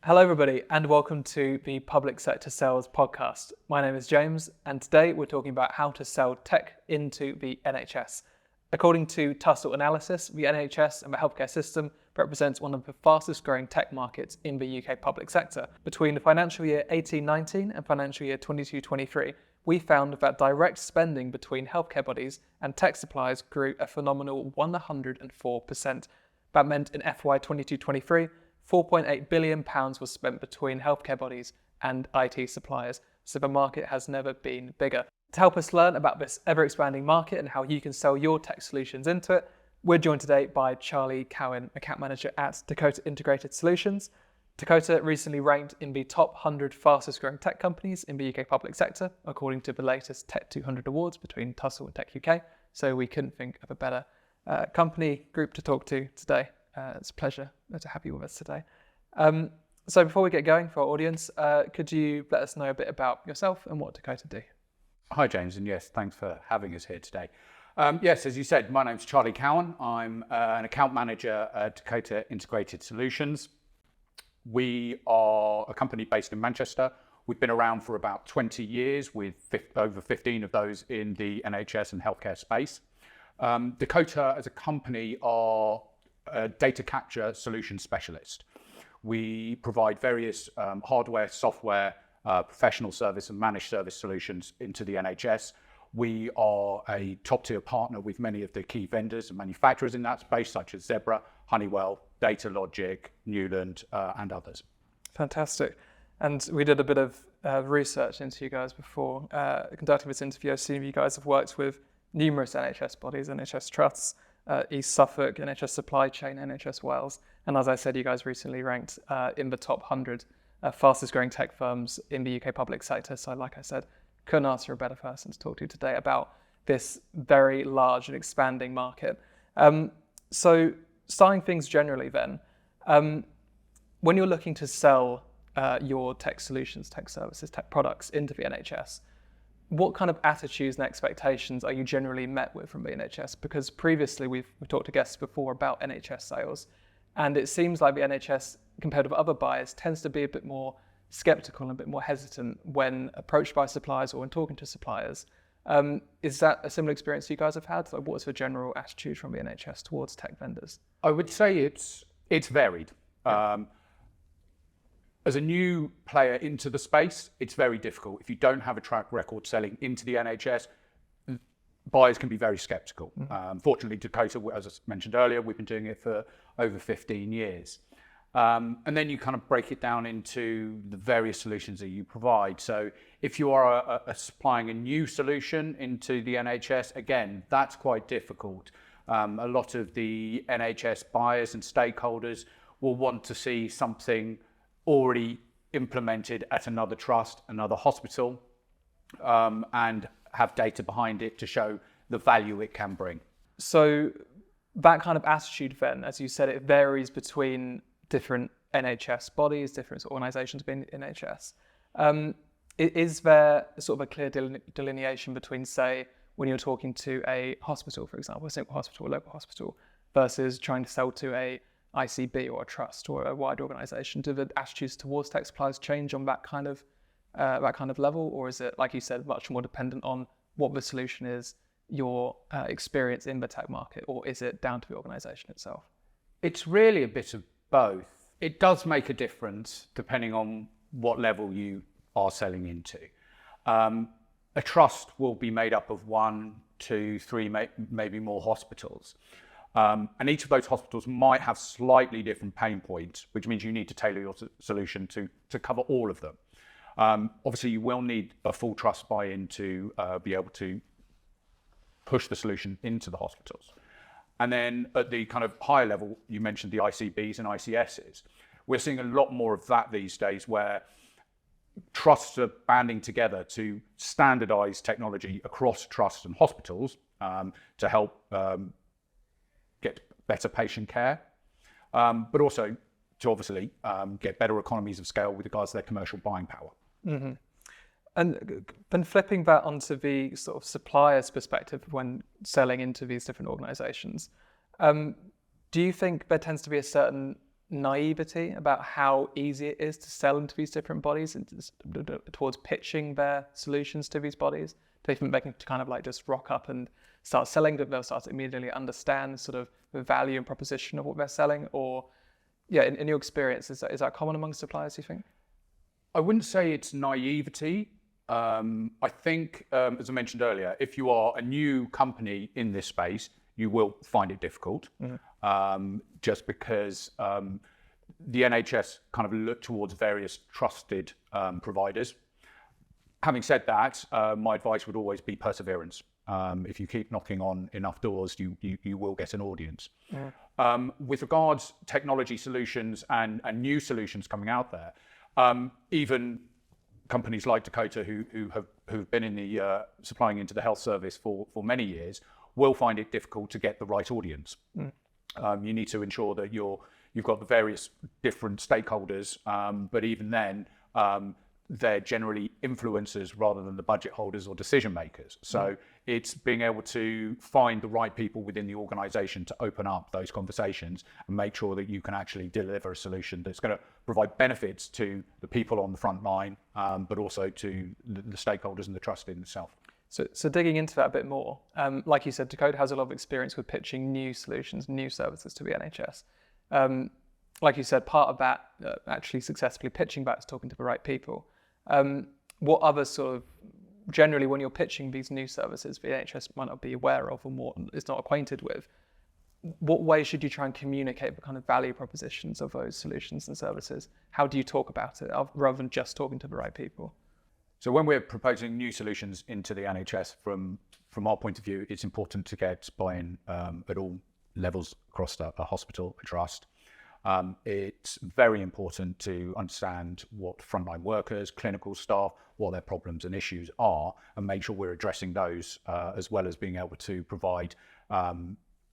Hello everybody and welcome to the Public Sector Sales Podcast. My name is James and today we're talking about how to sell tech into the NHS. According to Tussell analysis, the NHS and the healthcare system represents one of the fastest growing tech markets in the UK public sector. Between the financial year 18-19 and financial year 22-23, we found that direct spending between healthcare bodies and tech suppliers grew a phenomenal 104%. That meant in FY 22-23, £4.8 billion was spent between healthcare bodies and IT suppliers, so the market has never been bigger. To help us learn about this ever-expanding market and how you can sell your tech solutions into it, we're joined today by Charlie Cowan, account manager at Dakota Integrated Solutions. Dakota recently ranked in the top 100 fastest growing tech companies in the UK public sector, according to the latest Tech200 awards between Tussell and Tech UK, so we couldn't think of a better company group to talk to today. It's a pleasure to have you with us today. So before we get going for our audience, could you let us know a bit about yourself and what Dakota do? Hi James, and yes, thanks for having us here today. Yes, as you said, my name's Charlie Cowan. I'm an account manager at Dakota Integrated Solutions. We are a company based in Manchester. We've been around for about 20 years with over 15 of those in the NHS and healthcare space. Dakota as a company are a data capture solution specialist. We provide various hardware, software, professional service and managed service solutions into the NHS. We are a top tier partner with many of the key vendors and manufacturers in that space, such as Zebra, Honeywell, Data Logic, Newland, and others. Fantastic. And we did a bit of research into you guys before conducting this interview. I've seen you guys have worked with numerous NHS bodies, NHS trusts, East Suffolk, NHS Supply Chain, NHS Wales. And as I said, you guys recently ranked in the top 100 fastest growing tech firms in the UK public sector. So like I said, couldn't ask for a better person to talk to today about this very large and expanding market. So starting things generally then, when you're looking to sell your tech solutions, tech services, tech products into the NHS, what kind of attitudes and expectations are you generally met with from the NHS? Because previously we've talked to guests before about NHS sales, and it seems like the NHS, compared with other buyers, tends to be a bit more skeptical and a bit more hesitant when approached by suppliers or when talking to suppliers. Is that a similar experience you guys have had? Like, what's the general attitude from the NHS towards tech vendors? I would say it's varied. Yeah. As a new player into the space, it's very difficult. If you don't have a track record selling into the NHS, buyers can be very skeptical. Fortunately, Dakota, as I mentioned earlier, we've been doing it for over 15 years. And then you kind of break it down into the various solutions that you provide. So if you are supplying a new solution into the NHS, again, that's quite difficult. A lot of the NHS buyers and stakeholders will want to see something already implemented at another trust, another hospital, and have data behind it to show the value it can bring. So that kind of attitude then, as you said, it varies between different NHS bodies, different organisations within NHS. Is there sort of a clear delineation between, say, when you're talking to a hospital, for example, a single hospital, a local hospital, versus trying to sell to a ICB or a trust or a wider organisation? Do the attitudes towards tech suppliers change on that kind of level, or is it, like you said, much more dependent on what the solution is, your experience in the tech market, or is it down to the organisation itself? It's really a bit of both. It does make a difference depending on what level you are selling into. A trust will be made up of 1, 2, 3, maybe more hospitals. And each of those hospitals might have slightly different pain points, which means you need to tailor your solution to cover all of them. Obviously, you will need a full trust buy-in to be able to push the solution into the hospitals. And then at the kind of higher level, you mentioned the ICBs and ICSs. We're seeing a lot more of that these days, where trusts are banding together to standardize technology across trusts and hospitals to help get better patient care, but also to obviously get better economies of scale with regards to their commercial buying power. Mm-hmm. And then flipping that onto the sort of supplier's perspective when selling into these different organisations, do you think there tends to be a certain naivety about how easy it is to sell into these different bodies and towards pitching their solutions to these bodies? Do they think they can kind of like just rock up and start selling, that they'll start to immediately understand sort of the value and proposition of what they're selling? Or yeah, in your experience, is that common among suppliers, you think? I wouldn't say it's naivety. I think, as I mentioned earlier, if you are a new company in this space, you will find it difficult, just because the NHS kind of look towards various trusted providers. Having said that, my advice would always be perseverance. If you keep knocking on enough doors, you will get an audience. With regards technology solutions and new solutions coming out there, even companies like Dakota, who've been in the supplying into the health service for many years, will find it difficult to get the right audience. You need to ensure that you've got the various different stakeholders, but even then, they're generally influencers rather than the budget holders or decision makers. So it's being able to find the right people within the organization to open up those conversations and make sure that you can actually deliver a solution that's going to provide benefits to the people on the front line, but also to the stakeholders and the trust in itself. So digging into that a bit more, like you said, Dakota has a lot of experience with pitching new solutions, new services to the NHS. Like you said, part of that actually successfully pitching back is talking to the right people. What other sort of, generally when you're pitching these new services the NHS might not be aware of or more is not acquainted with, what way should you try and communicate the kind of value propositions of those solutions and services? How do you talk about it rather than just talking to the right people? So when we're proposing new solutions into the NHS, from our point of view, it's important to get buy-in at all levels across a hospital, a trust. It's very important to understand what frontline workers, clinical staff, what their problems and issues are, and make sure we're addressing those, as well as being able to provide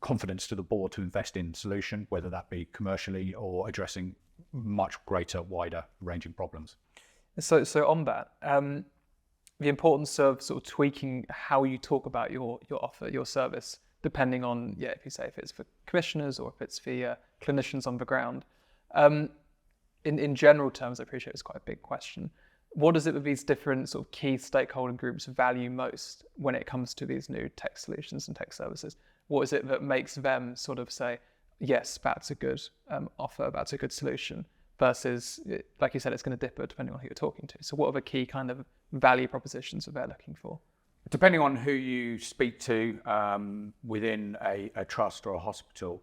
confidence to the board to invest in solution, whether that be commercially or addressing much greater, wider ranging problems. So on that, the importance of sort of tweaking how you talk about your offer, your service, depending on, if it's for commissioners or if it's for clinicians on the ground. In general terms, I appreciate it's quite a big question. What is it that these different sort of key stakeholder groups value most when it comes to these new tech solutions and tech services? What is it that makes them sort of say, yes, that's a good offer, that's a good solution, versus, like you said, it's going to differ depending on who you're talking to. So what are the key kind of value propositions that they're looking for? Depending on who you speak to within a trust or a hospital,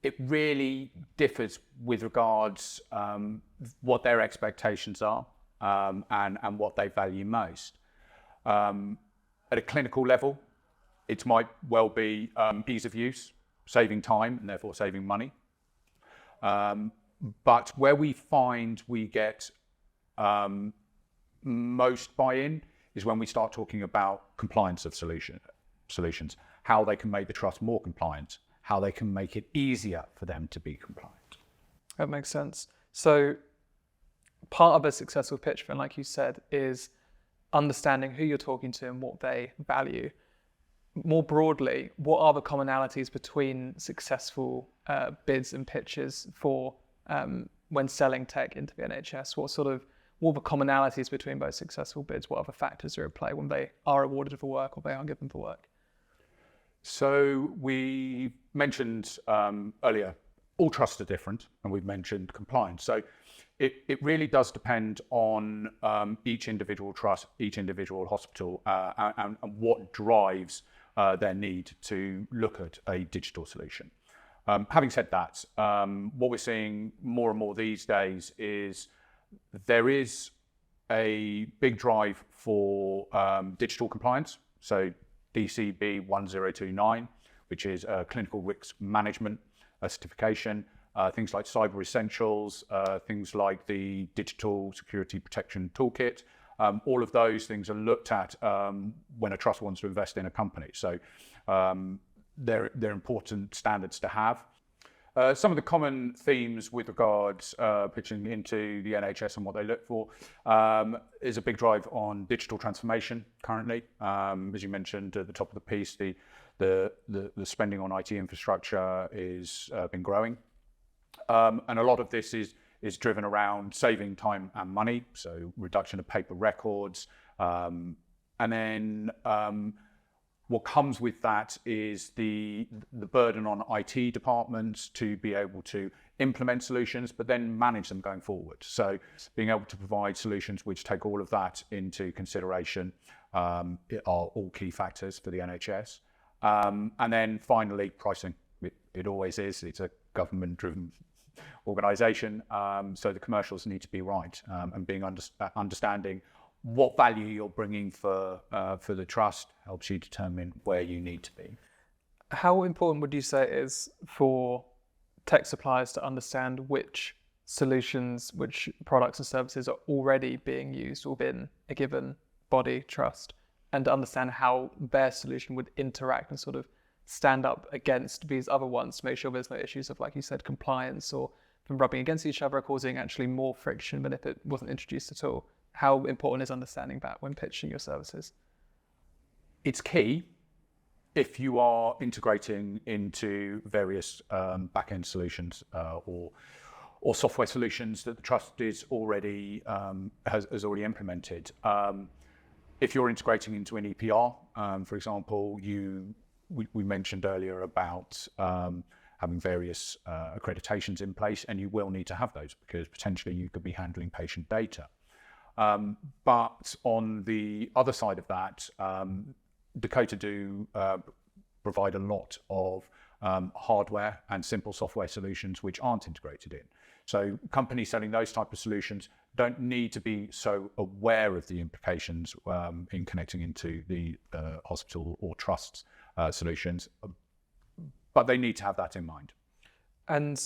it really differs with regards what their expectations are and what they value most. At a clinical level, it might well be ease of use, saving time and therefore saving money. But where we find we get most buy-in is when we start talking about compliance of solutions, how they can make the trust more compliant, how they can make it easier for them to be compliant. That makes sense. So part of a successful pitch, then, like you said, is understanding who you're talking to and what they value. More broadly, what are the commonalities between successful bids and pitches for when selling tech into the NHS? What are the commonalities between both successful bids? What other factors are at play when they are awarded for work or they are given for work? So we mentioned earlier, all trusts are different, and we've mentioned compliance. So it really does depend on each individual trust, each individual hospital, and what drives their need to look at a digital solution. Having said that, what we're seeing more and more these days is there is a big drive for digital compliance. So DCB 1029, which is clinical risk management certification, things like cyber essentials, things like the digital security protection toolkit. All of those things are looked at when a trust wants to invest in a company. So they're important standards to have. Some of the common themes with regards pitching into the NHS and what they look for is a big drive on digital transformation currently. As you mentioned at the top of the piece, the spending on IT infrastructure is been growing. And a lot of this is driven around saving time and money, so reduction of paper records. And then what comes with that is the burden on IT departments to be able to implement solutions, but then manage them going forward. So being able to provide solutions which take all of that into consideration are all key factors for the NHS. And then finally, pricing. It always is. It's a government-driven organisation, so the commercials need to be right, and being understanding what value you're bringing for the trust helps you determine where you need to be. How important would you say it is for tech suppliers to understand which solutions, which products and services are already being used within a given body trust, and to understand how their solution would interact and sort of stand up against these other ones to make sure there's no issues of, like you said, compliance or from rubbing against each other, causing actually more friction than if it wasn't introduced at all? How important is understanding that when pitching your services? It's key if you are integrating into various back-end solutions or software solutions that the trust is already has already implemented. If you're integrating into an EPR, for example, we mentioned earlier about having various accreditations in place, and you will need to have those because potentially you could be handling patient data. But on the other side of that, Dakota do provide a lot of hardware and simple software solutions which aren't integrated in. So companies selling those type of solutions don't need to be so aware of the implications in connecting into the hospital or trust's solutions, but they need to have that in mind. And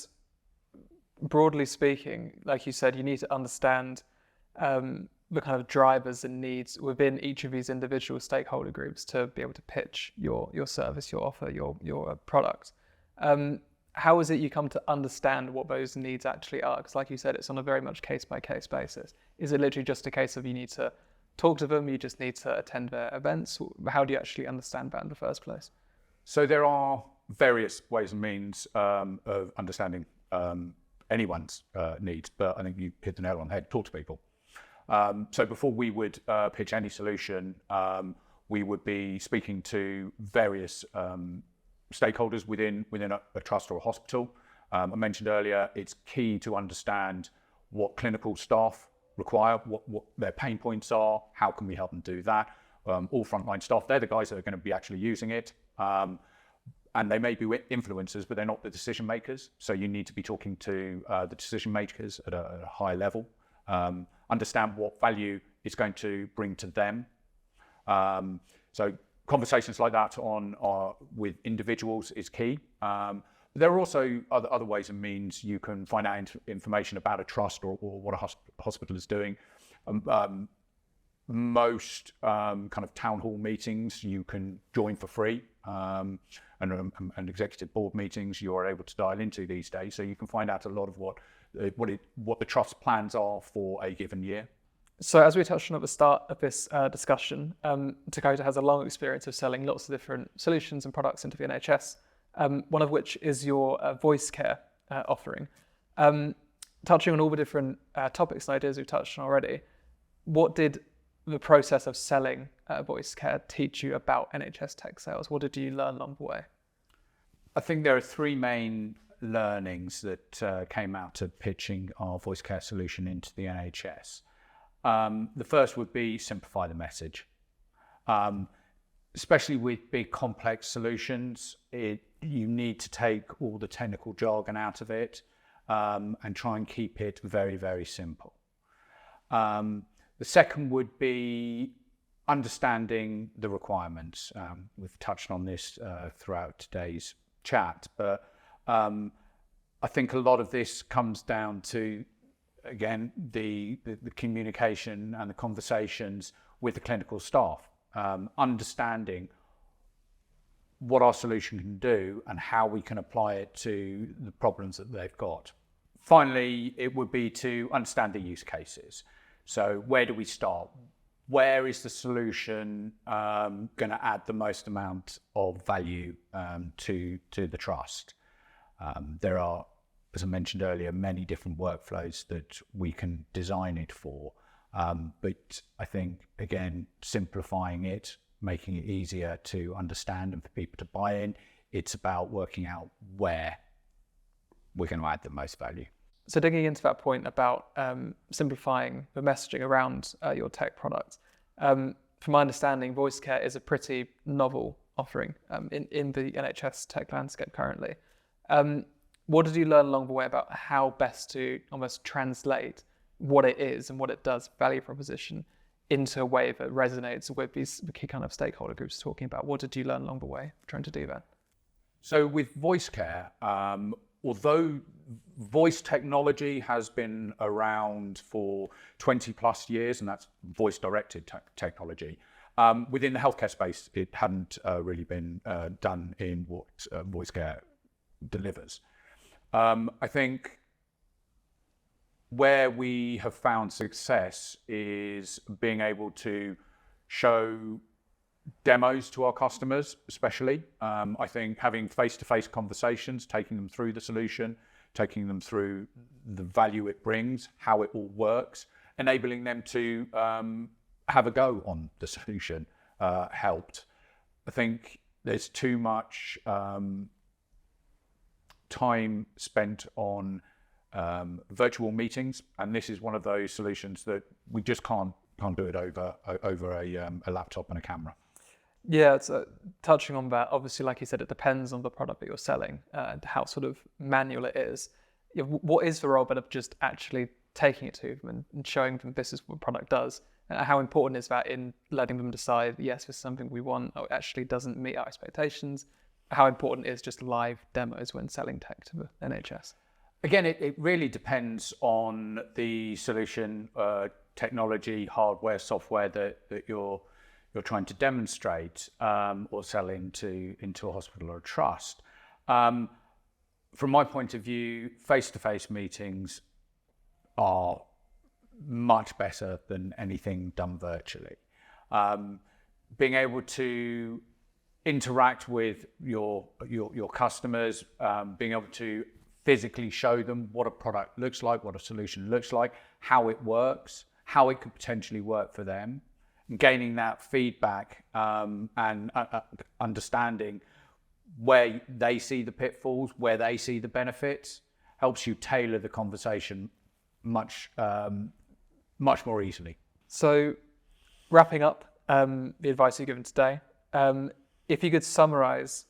broadly speaking, like you said, you need to understand the kind of drivers and needs within each of these individual stakeholder groups to be able to pitch your service, your offer, your product. How is it you come to understand what those needs actually are? Because like you said, it's on a very much case-by-case basis. Is it literally just a case of you need to talk to them, you just need to attend their events? How do you actually understand that in the first place? So there are various ways and means of understanding anyone's needs, but I think you hit the nail on the head. Talk to people. So before we would pitch any solution, we would be speaking to various stakeholders within a trust or a hospital. I mentioned earlier, it's key to understand what clinical staff require, what their pain points are, how can we help them do that. All frontline staff, they're the guys that are going to be actually using it. And they may be influencers, but they're not the decision makers. So you need to be talking to the decision makers at a high level. Understand what value it's going to bring to them. So conversations like that with individuals is key. There are also other ways and means you can find out information about a trust or what a hospital is doing. Most kind of town hall meetings you can join for free, and executive board meetings you are able to dial into these days, so you can find out a lot of what the trust plans are for a given year. So as we touched on at the start of this discussion, Dakota has a long experience of selling lots of different solutions and products into the NHS, one of which is your voice care offering. Touching on all the different topics and ideas we've touched on already, what did the process of selling voice care teach you about NHS tech sales? What did you learn along the way? I think there are three main learnings that came out of pitching our voice care solution into the NHS. The first would be simplify the message. Especially with big complex solutions, you need to take all the technical jargon out of it and try and keep it very, very simple. The second would be understanding the requirements. We've touched on this throughout today's chat, but I think a lot of this comes down to, again, the communication and the conversations with the clinical staff, understanding what our solution can do and how we can apply it to the problems that they've got. Finally, it would be to understand the use cases. So where do we start? Where is the solution going to add the most amount of value to the trust? There are as I mentioned earlier, many different workflows that we can design it for. But I think, again, simplifying it, making it easier to understand and for people to buy in, it's about working out where we're going to add the most value. So digging into that point about simplifying the messaging around your tech products, from my understanding, voice care is a pretty novel offering in the NHS tech landscape currently. What did you learn along the way about how best to almost translate what it is and what it does, value proposition, into a way that resonates with these key kind of stakeholder groups talking about? What did you learn along the way trying to do that? So with voice care, although voice technology has been around for 20 plus years, and that's voice directed technology, within the healthcare space, it hadn't really been done in what voice care delivers. I think where we have found success is being able to show demos to our customers, especially. I think having face-to-face conversations, taking them through the solution, taking them through the value it brings, how it all works, enabling them to have a go on the solution helped. I think there's too much time spent on virtual meetings, and this is one of those solutions that we just can't do it over a laptop and a camera. Yeah, it's touching on that. Obviously, like you said, it depends on the product that you're selling and how sort of manual it is. What is the role but of just actually taking it to them and showing them this is what the product does? And how important is that in letting them decide, yes, this is something we want, or it actually doesn't meet our expectations? How important is just live demos when selling tech to the NHS? Again, it really depends on the solution, technology, hardware, software that you're trying to demonstrate or sell into a hospital or a trust. From my point of view, face-to-face meetings are much better than anything done virtually. Being able to interact with your customers, being able to physically show them what a product looks like, what a solution looks like, how it works, how it could potentially work for them, and gaining that feedback and understanding where they see the pitfalls, where they see the benefits, helps you tailor the conversation much more easily. So wrapping up the advice you've given today, if you could summarize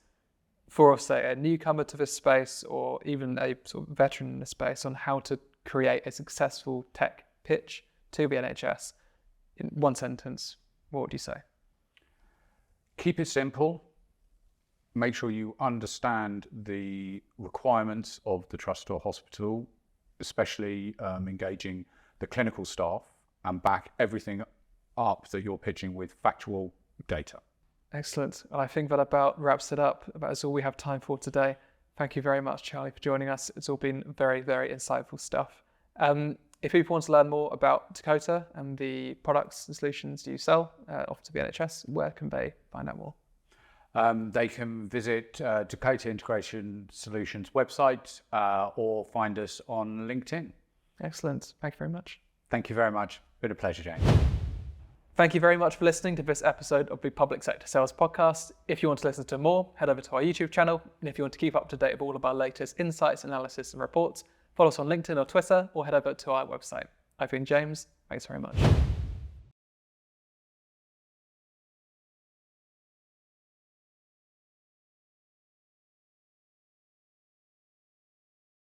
for, say, a newcomer to this space or even a sort of veteran in the space on how to create a successful tech pitch to the NHS in one sentence, what would you say? Keep it simple. Make sure you understand the requirements of the trust or hospital, especially engaging the clinical staff, and back everything up that you're pitching with factual data. Excellent. And I think that about wraps it up. That's all we have time for today. Thank you very much, Charlie, for joining us. It's all been very, very insightful stuff. If people want to learn more about Dakota and the products and solutions you sell off to the NHS, where can they find out more? They can visit Dakota Integration Solutions website or find us on LinkedIn. Excellent. Thank you very much. Thank you very much. Been a pleasure, James. Thank you very much for listening to this episode of the Public Sector Sales Podcast. If you want to listen to more, head over to our YouTube channel. And if you want to keep up to date with all of our latest insights, analysis and reports, follow us on LinkedIn or Twitter, or head over to our website. I've been James. Thanks very much.